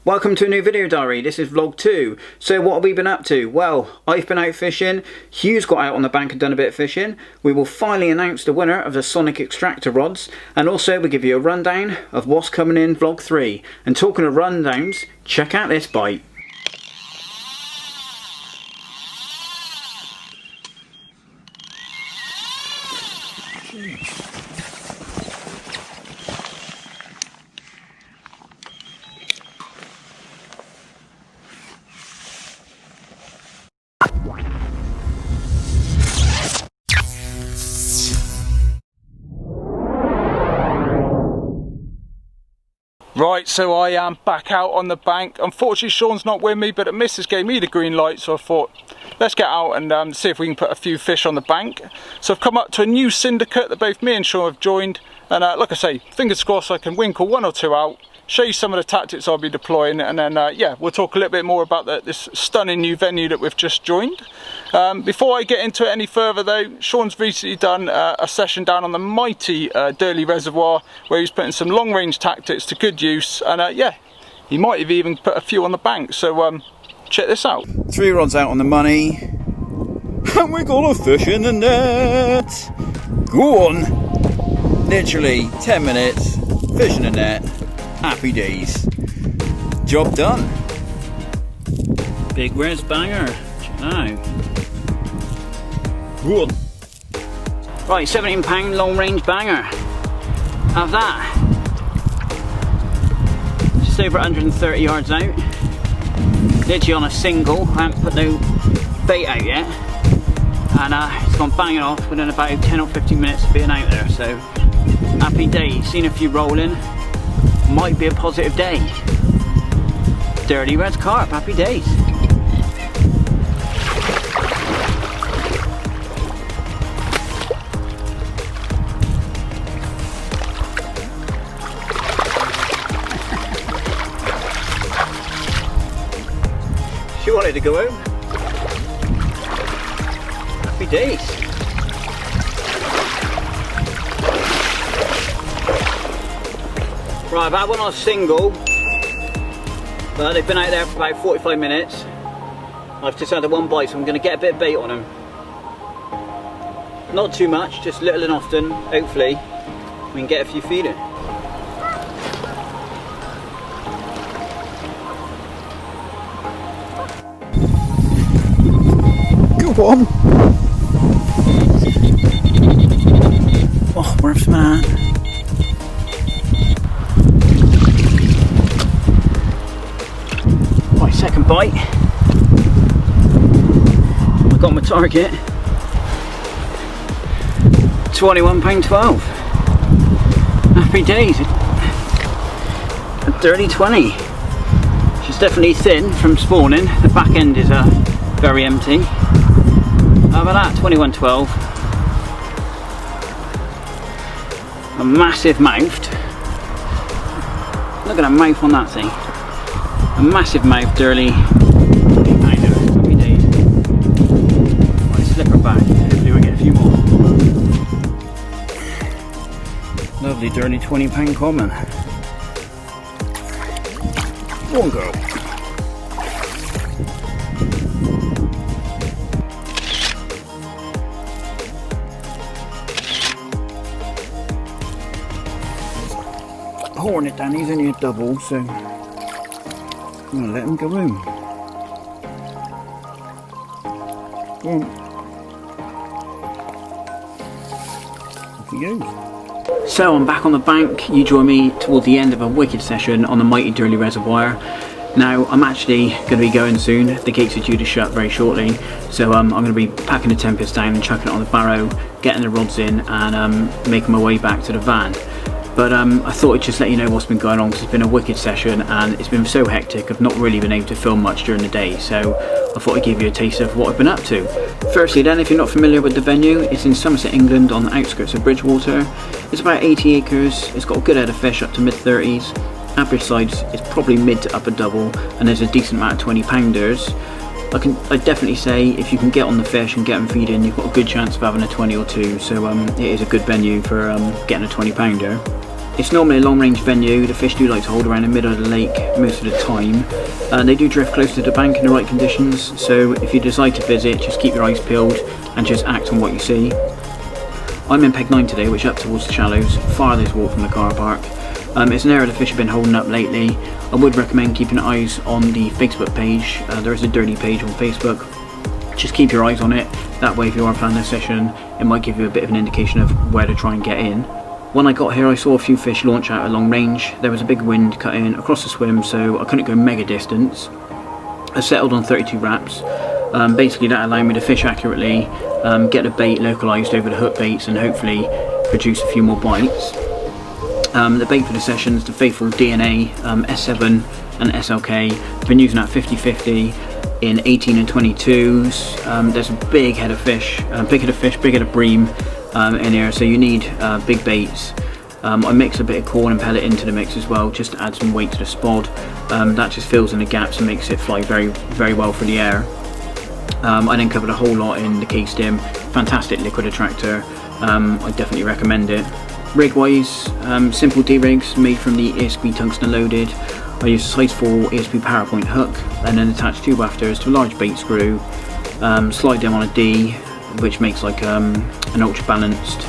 Welcome to a new video diary. This is vlog 2. So what have we been up to? Well, I've been out fishing, Hugh's got out on the bank and done a bit of fishing. We will finally announce the winner of the Sonik Xtractor rods, and also we'll give you a rundown of what's coming in vlog 3. And talking of rundowns, check out this bite. Right, so I am back out on the bank. Unfortunately, Shaun's not with me, but the missus gave me the green light, so I thought, let's get out and see if we can put a few fish on the bank. So I've come up to a new syndicate that both me and Shaun have joined, and like I say, fingers crossed I can winkle one or two out, show you some of the tactics I'll be deploying, and then yeah, we'll talk a little bit more about this stunning new venue that we've just joined. Before I get into it any further though, Shaun's recently done a session down on the mighty Durley Reservoir where he's putting some long range tactics to good use, and yeah, he might have even put a few on the bank, so check this out. 3 rods out on the money, and we're gonna fish in the net. Go on, literally 10 minutes, fish in the net. Happy days. Job done. Big res banger. Check it out. Good. Right, £17 long range banger. Have that. Just over 130 yards out. Literally on a single. I haven't put no bait out yet. And it's gone banging off within about 10 or 15 minutes of being out there. So happy days. Seen a few rolling. Might be a positive day. Dirty red carp, happy days. She wanted to go home. Happy days. Right, I've had one on a single, but they've been out there for about 45 minutes. I've just had the one bite, so I'm going to get a bit of bait on them. Not too much, just little and often. Hopefully we can get a few feeding. Go on! Oh, where's that? Second bite. I got my target. £21.12. Happy days. A dirty 20. She's definitely thin from spawning. The back end is very empty. How about that? £21.12. A massive mouthed. Look at the mouth on that thing. A massive mouth Durley. Happy days. Right, slipper back. Hopefully we'll get a few more. Lovely Durley £20 common. One go. Pouring it down, he's only a double, so I'm going to let him go home. Go on. Off he goes. So I'm back on the bank. You join me toward the end of a wicked session on the mighty Durley Reservoir. Now I'm actually going to be going soon. The gates are due to shut very shortly. So I'm going to be packing the Tempest down and chucking it on the barrow, getting the rods in, and making my way back to the van. But I thought I'd just let you know what's been going on, because it's been a wicked session and it's been so hectic. I've not really been able to film much during the day, so I thought I'd give you a taste of what I've been up to. Firstly then, if you're not familiar with the venue, it's in Somerset, England, on the outskirts of Bridgewater. It's about 80 acres, it's got a good head of fish up to mid-30s. Average size is probably mid to upper double, and there's a decent amount of 20-pounders. I'd definitely say if you can get on the fish and get them feeding, you've got a good chance of having a 20 or two, so it is a good venue for getting a 20-pounder. It's normally a long range venue. The fish do like to hold around the middle of the lake most of the time. They do drift close to the bank in the right conditions, so if you decide to visit, just keep your eyes peeled and just act on what you see. I'm in Peg 9 today, which is up towards the shallows, farthest walk from the car park. It's an area the fish have been holding up lately. I would recommend keeping eyes on the Facebook page. There is a dirty page on Facebook. Just keep your eyes on it. That way if you are planning a session, it might give you a bit of an indication of where to try and get in. When I got here I saw a few fish launch out at long range. There was a big wind cutting across the swim, so I couldn't go mega distance. I settled on 32 wraps. Basically that allowed me to fish accurately, get the bait localised over the hook baits and hopefully produce a few more bites. The bait for the session is the faithful DNA, S7 and SLK. I've been using that 50-50 in 18 and 22s. There's a big head of fish, big head of bream in here, so you need big baits. I mix a bit of corn and pellet into the mix as well, just to add some weight to the spod. That just fills in the gaps and makes it fly very, very well through the air. I then covered a whole lot in the K-stim. Fantastic liquid attractor. I definitely recommend it. Rig wise, simple D-rigs made from the ESP tungsten loaded. I use a size 4 ESP PowerPoint hook and then attach 2 wafters to a large bait screw. Slide them on a D, which makes like an ultra balanced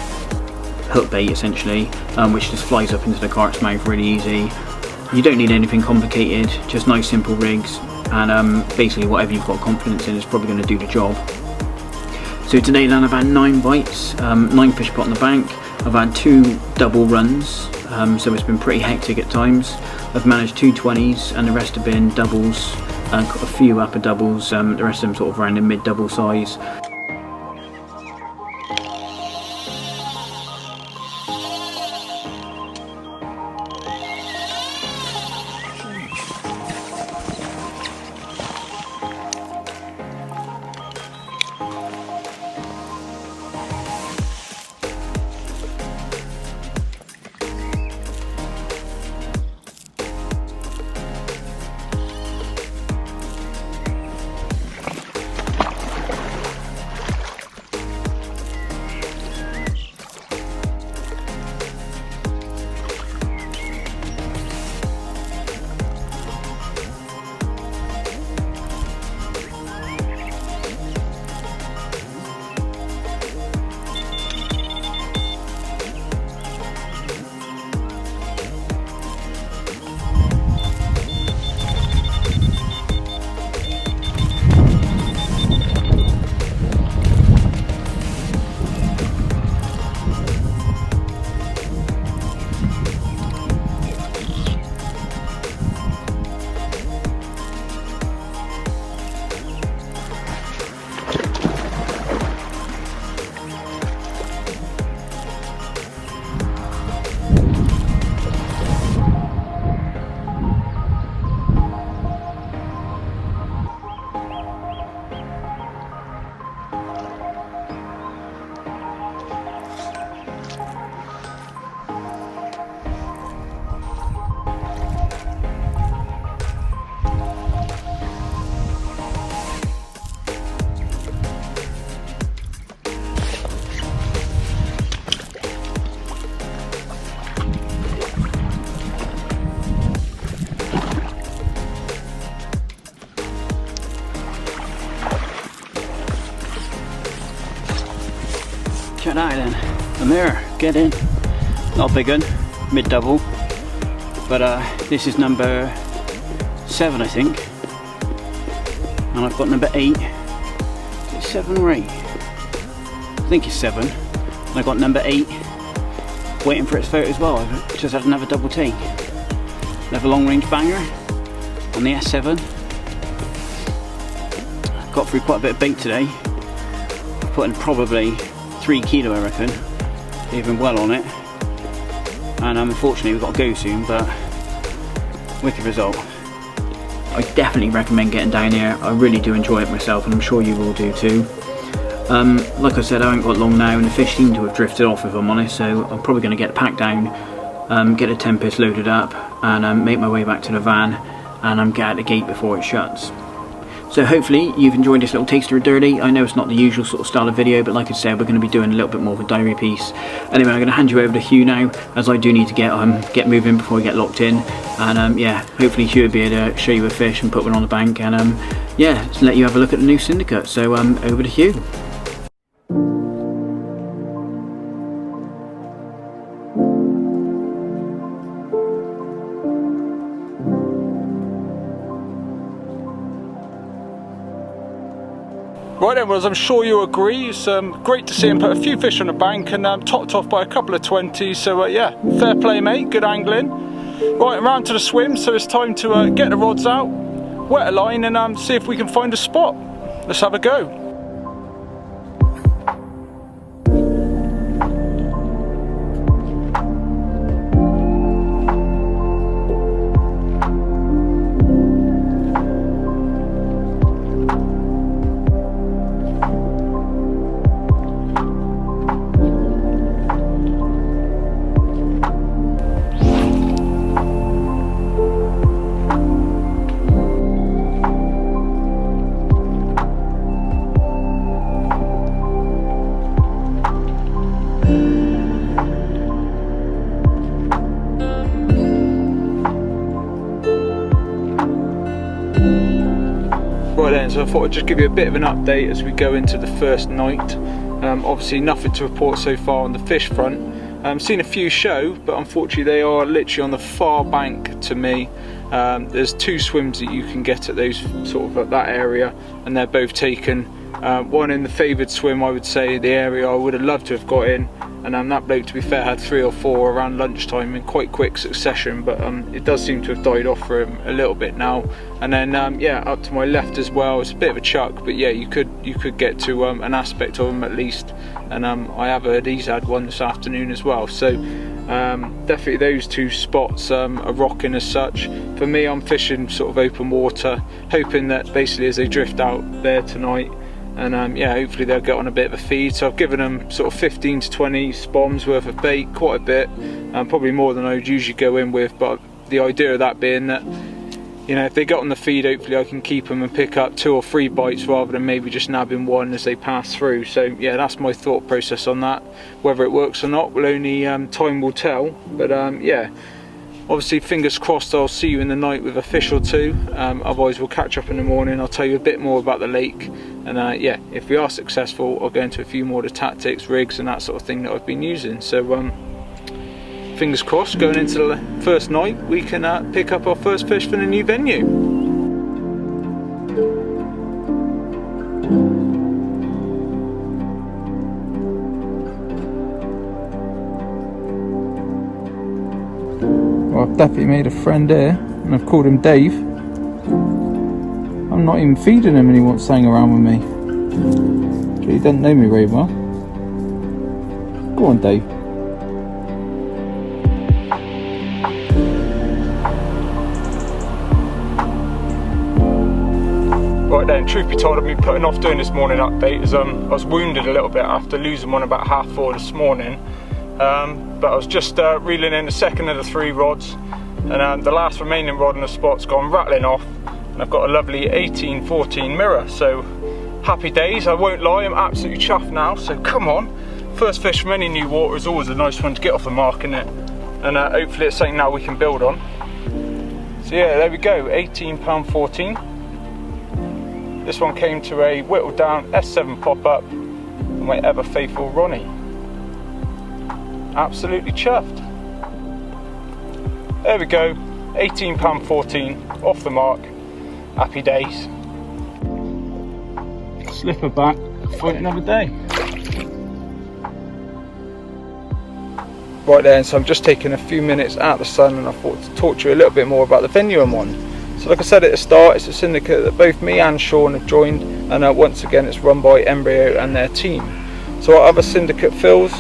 hook bait essentially, which just flies up into the carp's mouth really easy. You don't need anything complicated, just nice simple rigs, and basically whatever you've got confidence in is probably going to do the job. So today then I've had 9 bites, 9 fish put on the bank. I've had 2 double runs, so it's been pretty hectic at times. I've managed 2 20s and the rest have been doubles, a few upper doubles, the rest of them sort of around the mid-double size. Check that out then. I'm there, get in. Not a big one, mid-double. But this is number 7 I think. And I've got number 8. Is it 7 or 8? I think it's 7. And I've got number 8 waiting for its photo as well. I've just had another double take. Another long range banger on the S7. Got through quite a bit of bait today. Put in probably 3 kilo I reckon. Even well on it. And unfortunately we've got to go soon, but wicked result. I definitely recommend getting down here. I really do enjoy it myself, and I'm sure you will do too. Like I said, I haven't got long now and the fish seem to have drifted off if I'm honest, so I'm probably going to get packed down, get a Tempest loaded up and make my way back to the van and get out the gate before it shuts. So hopefully you've enjoyed this little taster of dirty. I know it's not the usual sort of style of video, but like I said, we're going to be doing a little bit more of a diary piece. Anyway, I'm going to hand you over to Hugh now, as I do need to get moving before we get locked in. And yeah, hopefully Hugh will be able to show you a fish and put one on the bank, and yeah, just let you have a look at the new syndicate. So over to Hugh. Right then, well, as I'm sure you agree, it's great to see him put a few fish on the bank and topped off by a couple of 20s, so yeah, fair play mate, good angling. Right, around to the swim, so it's time to get the rods out, wet a line and see if we can find a spot. Let's have a go. Right then, so I thought I'd just give you a bit of an update as we go into the first night. Obviously nothing to report so far on the fish front. Seen a few show, but unfortunately they are literally on the far bank to me. There's two swims that you can get at those sort of at that area, and they're both taken. One in the favoured swim, I would say, the area I would have loved to have got in, and that bloke, to be fair, had 3 or 4 around lunchtime in quite quick succession, but it does seem to have died off for him a little bit now. And then yeah, up to my left as well, it's a bit of a chuck, but yeah, you could get to an aspect of him at least, and I have heard he's had one this afternoon as well. So definitely those two spots are rocking as such. For me, I'm fishing sort of open water, hoping that basically as they drift out there tonight, and yeah, hopefully they'll get on a bit of a feed. So I've given them sort of 15 to 20 spoms worth of bait, quite a bit, probably more than I would usually go in with, but the idea of that being that, you know, if they get on the feed, hopefully I can keep them and pick up 2 or 3 bites rather than maybe just nabbing one as they pass through. So yeah, that's my thought process on that. Whether it works or not, will only time will tell, but yeah, obviously fingers crossed I'll see you in the night with a fish or 2. Otherwise we'll catch up in the morning. I'll tell you a bit more about the lake, and yeah, if we are successful, I'll go into a few more of the tactics, rigs and that sort of thing that I've been using. So fingers crossed, going into the first night we can pick up our first fish for the new venue. Well, I've definitely made a friend here, and I've called him Dave. I'm not even feeding him and he wants to hang around with me. He doesn't know me very well. Go on, Dave. Right then, truth be told, I've been putting off doing this morning update as I was wounded a little bit after losing one about 4:30 this morning. But I was just reeling in the second of the 3 rods, and the last remaining rod in the spot's gone rattling off, and I've got a lovely 18-14 mirror, so happy days. I won't lie, I'm absolutely chuffed now. So come on, first fish from any new water is always a nice one to get off the mark, isn't it? And hopefully it's something now we can build on. So yeah, there we go, 18£14. This one came to a whittled down S7 pop-up and my ever faithful Ronnie. Absolutely chuffed. There we go, £18.14 off the mark. Happy days. Slip her back, fight another day. Right then, so I'm just taking a few minutes out of the sun, and I thought to talk to you a little bit more about the venue I'm on. So like I said at the start, it's a syndicate that both me and Shaun have joined, and once again it's run by Embryo and their team. So our other syndicate, Phil's,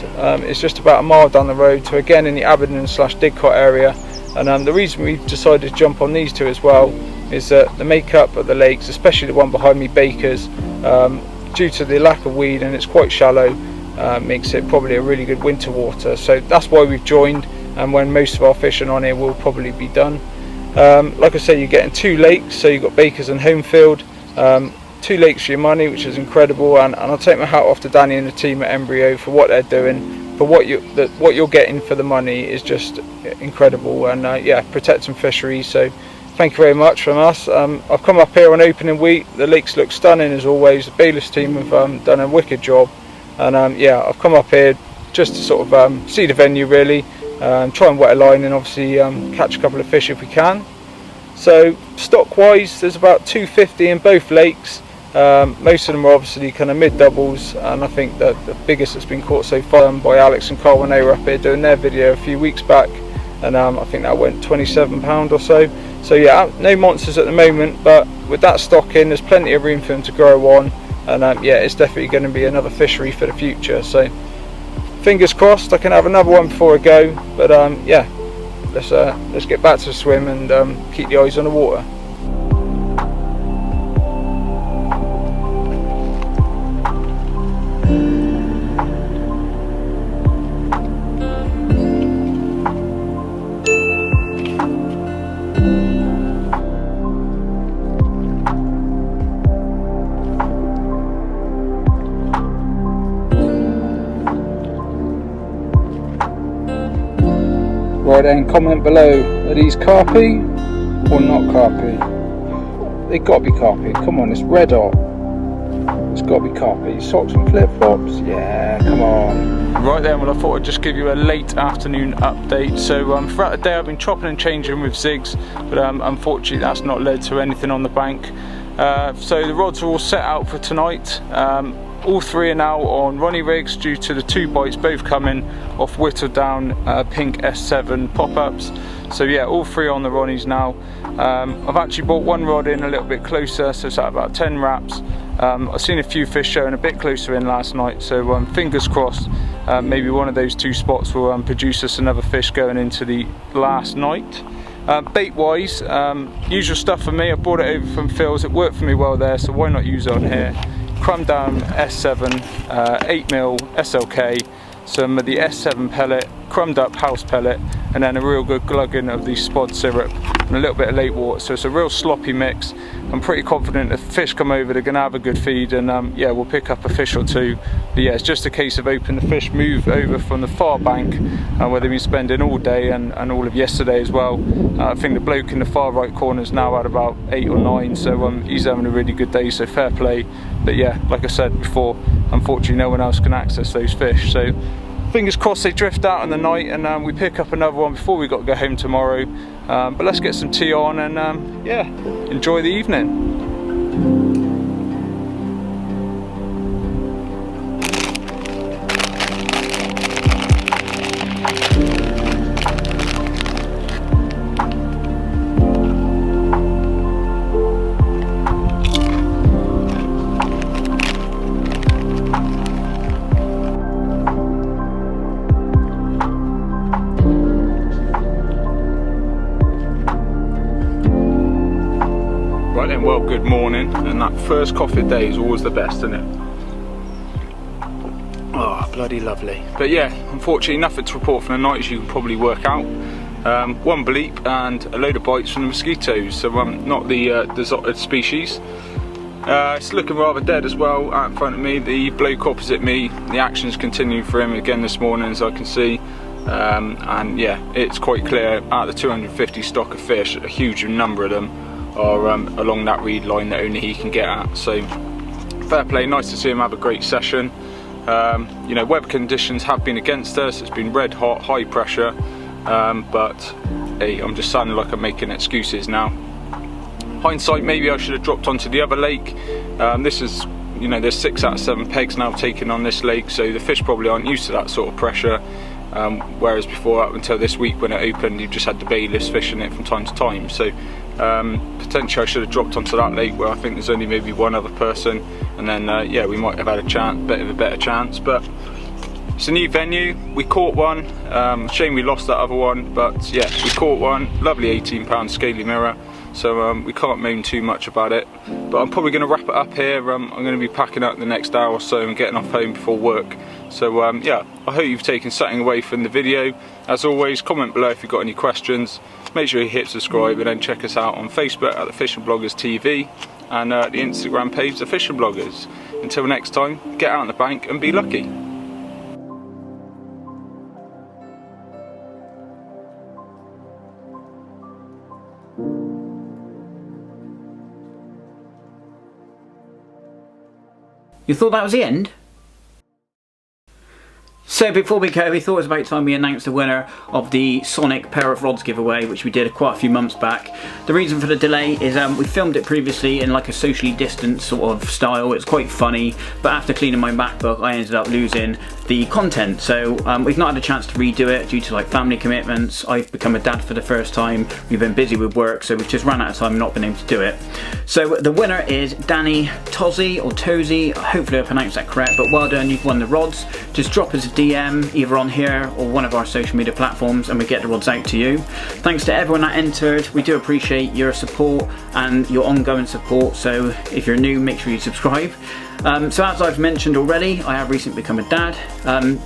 is just about a mile down the road, so again in the Aberdeen/Didcot area. And the reason we've decided to jump on these two as well is that the makeup of the lakes, especially the one behind me, Baker's, due to the lack of weed and it's quite shallow, makes it probably a really good winter water. So that's why we've joined, and when most of our fishing on here will probably be done. Like I say, you're getting 2 lakes, so you've got Baker's and Home Field. 2 lakes for your money, which is incredible, and I'll take my hat off to Danny and the team at Embryo for what they're doing. For what you're getting for the money is just incredible, and yeah, protect some fisheries. So thank you very much from us. I've come up here on opening week. The lakes look stunning as always. The bailiffs team have done a wicked job, and yeah, I've come up here just to sort of see the venue really, try and wet a line, and obviously catch a couple of fish if we can. So stock wise, there's about 250 in both lakes. Most of them are obviously kind of mid doubles, and I think that the biggest that's been caught so far by Alex and Carl when they were up here doing their video a few weeks back, and I think that went £27 or so. So yeah, no monsters at the moment, but with that stock in, there's plenty of room for them to grow on, and yeah, it's definitely going to be another fishery for the future. So fingers crossed I can have another one before I go, but yeah, let's get back to the swim and keep the eyes on the water. Right then, comment below, are these carpy or not carpy? They gotta be carpy, come on, it's red hot. It's gotta be carpy. Socks and flip flops, yeah, come on. Right then, well I thought I'd just give you a late afternoon update. So throughout the day I've been chopping and changing with zigs, but unfortunately that's not led to anything on the bank. So the rods are all set out for tonight. All 3 are now on Ronnie rigs due to the 2 bites both coming off whittled down pink S7 pop-ups. So yeah, all 3 on the Ronnies now. I've actually brought 1 rod in a little bit closer, so it's at about 10 wraps. I've seen a few fish showing a bit closer in last night, so fingers crossed maybe one of those 2 spots will produce us another fish going into the last night. Bait wise, usual stuff for me. I brought it over from Phil's, it worked for me well there, so why not use it on here. Crumb down S7, 8mm SLK, some of the S7 pellet, crumbed up house pellet, and then a real good glugging of the spod syrup and a little bit of lake water. So it's a real sloppy mix. I'm pretty confident if fish come over they're going to have a good feed, and yeah, we'll pick up a fish or 2. But yeah, it's just a case of hoping the fish move over from the far bank where they've been spending all day and all of yesterday as well. I think the bloke in the far right corner is now at about 8 or 9, so he's having a really good day, so fair play. But yeah, like I said before, unfortunately no one else can access those fish. So fingers crossed they drift out in the night and we pick up another one before we got to go home tomorrow. But let's get some tea on and yeah, enjoy the evening. Right then, well, good morning, and that first coffee day is always the best, isn't it? Oh, bloody lovely. But yeah, unfortunately nothing to report from the night, as you can probably work out. 1 bleep and a load of bites from the mosquitoes, so not the desired species. It's looking rather dead as well out in front of me. The bloke opposite me, the action's continuing for him again this morning, as I can see. And yeah, it's quite clear out of the 250 stock of fish, a huge number of them are along that reed line that only he can get at. So fair play, nice to see him have a great session. You know, weather conditions have been against us, it's been red hot, high pressure, but hey, I'm just sounding like I'm making excuses now. Hindsight, maybe I should have dropped onto the other lake. This is, you know, there's 6 out of 7 pegs now taken on this lake, so the fish probably aren't used to that sort of pressure. Whereas before, up until this week when it opened, you just had the bailiffs fishing it from time to time. So potentially I should have dropped onto that lake where I think there's only maybe 1 other person, and then yeah, we might have had a better chance. But it's a new venue, we caught one. Shame we lost that other one, but yeah, we caught one. Lovely 18-pound scaly mirror, so we can't moan too much about it. But I'm probably going to wrap it up here. I'm going to be packing up the next hour or so and getting off home before work. So yeah, I hope you've taken something away from the video. As always, comment below if you've got any questions. Make sure you hit subscribe, and then check us out on Facebook at the Fishing Bloggers TV and the Instagram page, the Fishing Bloggers. Until next time, get out on the bank and be lucky. You thought that was the end? So before we go, we thought it was about time we announced the winner of the Sonik pair of rods giveaway, which we did quite a few months back. The reason for the delay is we filmed it previously in like a socially distanced sort of style. It's quite funny, but after cleaning my MacBook, I ended up losing the content. So we've not had a chance to redo it due to like family commitments. I've become a dad for the first time. We've been busy with work, so we've just run out of time and not been able to do it. So the winner is Danny Tozzi or Tozy. Hopefully I pronounced that correct, but well done, you've won the rods. Just drop us a DM either on here or one of our social media platforms and we get the rods out to you. Thanks to everyone that entered. We do appreciate your support and your ongoing support, so if you're new, make sure you subscribe. So as I've mentioned already, I have recently become a dad.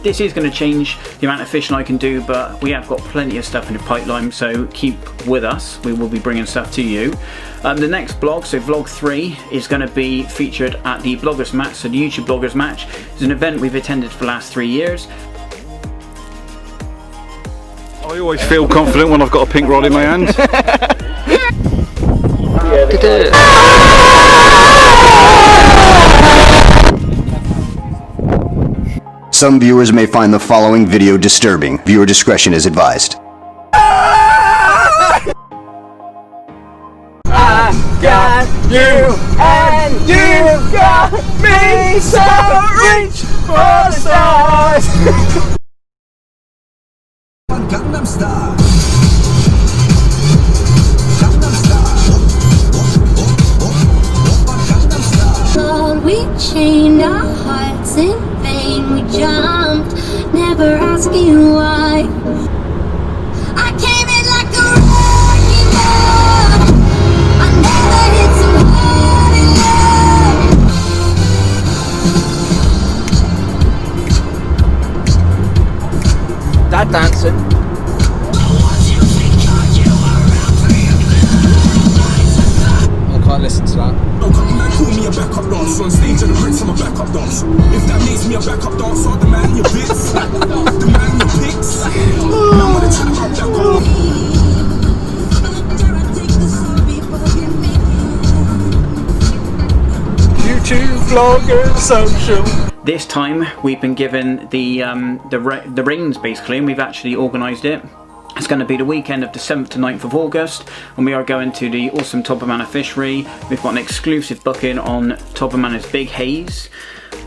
This is going to change the amount of fishing I can do, but we have got plenty of stuff in the pipeline, so keep with us. We will be bringing stuff to you. The next vlog, so vlog 3, is going to be featured at the Bloggers Match. So the YouTube Bloggers Match is an event we've attended for the last 3 years. I always feel confident when I've got a pink rod in my hand. Some viewers may find the following video disturbing. Viewer discretion is advised. I got you and you got me, so reach for the stars. Gangnam Style. Lord, we chained our hearts in vain. We jumped, never asking why. I came in like a wrecking ball. I never hit so hard in love. That dancing. I can't listen to that. No, man, call me a backup dancer on stage and the bricks, I'm a backup dancer. If that makes me a backup dancer, the man your bits, the man your pics. Man wanna chat about that goal. YouTube Vloggers Social. This time we've been given the rings basically, and we've actually organised it. It's going to be the weekend of the 7th to 9th of August, and we are going to the awesome Toppermanor fishery. We've got an exclusive booking on Toppermanor's Big Haze.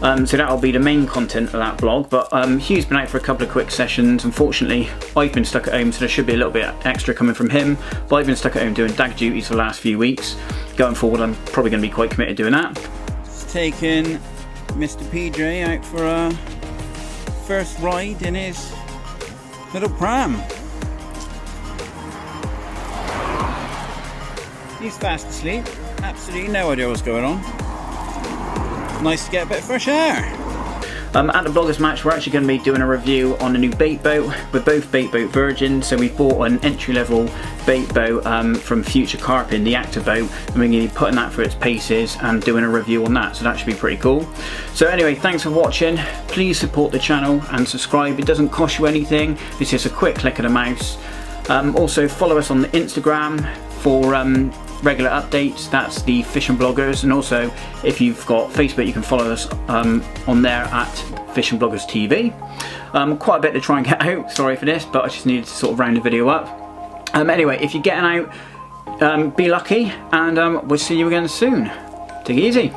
So that'll be the main content of that vlog, but Hugh's been out for a couple of quick sessions. Unfortunately, I've been stuck at home, so there should be a little bit extra coming from him, but I've been stuck at home doing dag duties for the last few weeks. Going forward, I'm probably going to be quite committed doing that. Just taking Mr. PJ out for a first ride in his little pram. He's fast asleep, absolutely no idea what's going on. Nice to get a bit of fresh air. At the Bloggers Match, we're actually going to be doing a review on a new bait boat. We're both bait boat virgins, so we bought an entry-level bait boat from Future Carping, the active boat, and we're going to be putting that through its paces and doing a review on that, so that should be pretty cool. So anyway, thanks for watching. Please support the channel and subscribe. It doesn't cost you anything, it's just a quick click of the mouse. Also follow us on the Instagram for regular updates. That's the Fishing Bloggers, and also if you've got Facebook, you can follow us on there at Fishing Bloggers TV. Quite a bit to try and get out, sorry for this, but I just needed to sort of round the video up. Anyway, if you're getting out, be lucky, and we'll see you again soon. Take it easy.